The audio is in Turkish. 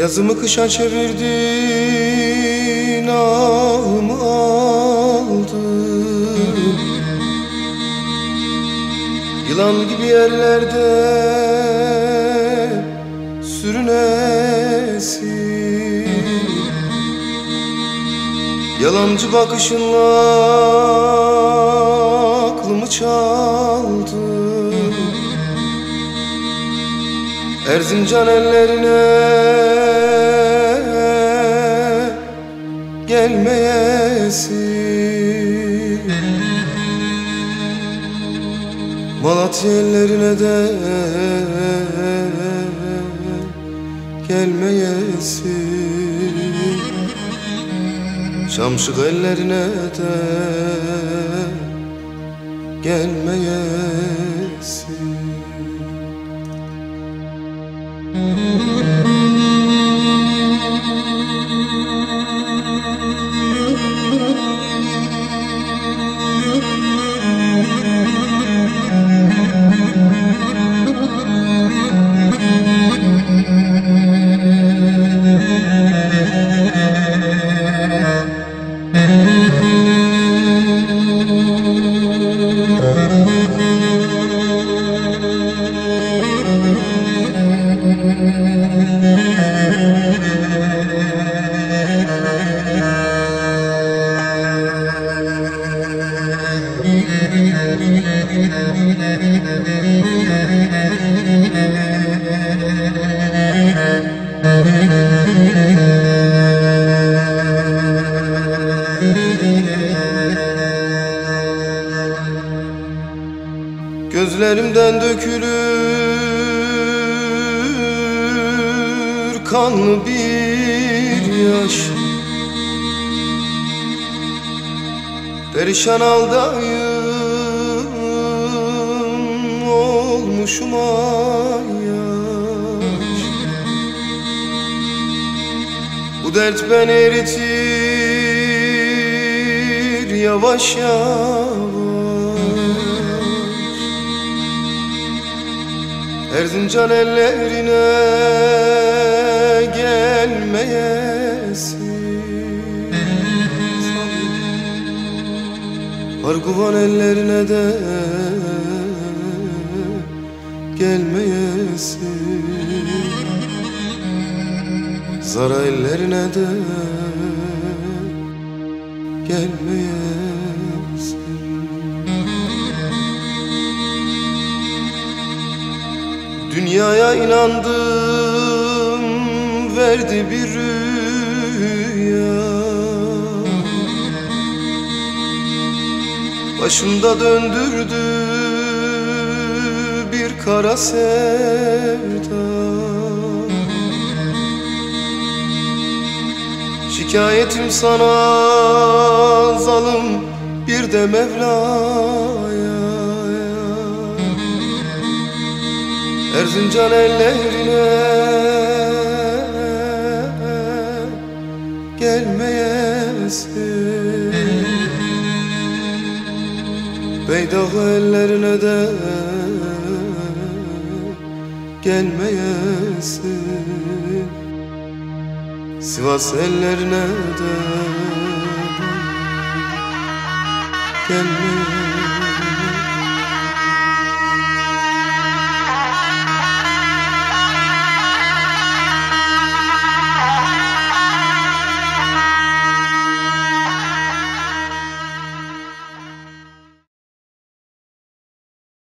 Yazımı kışa çevirdin, ahımı aldın. Yılan gibi yerlerde sürünesin. Yalancı bakışınla aklımı çaldın. Erzincan ellerine gelmeyesin. Malatya ellerine de gelmeyesin. Şamşık ellerine de gelmeyesin. Gözlerimden dökülür kanlı bir yaş. Perişan haldayım, olmuşum ayyaş. Bu dert beni eritir yavaş yavaş. Erzincan ellerine gelmeyesin. Arguvan ellerine de gelmeyesin. Zara ellerine de gelmeyesin. Dünyaya inandım, verdi bir rüya. Başımda döndürdü bir kara sevda. Şikayetim sana zalim bir de Mevla'ya. Erzincan ellerine gelmeyesin. Beydağ ellerine de gelmeyesin. Sivas ellerine de gelmeyesin.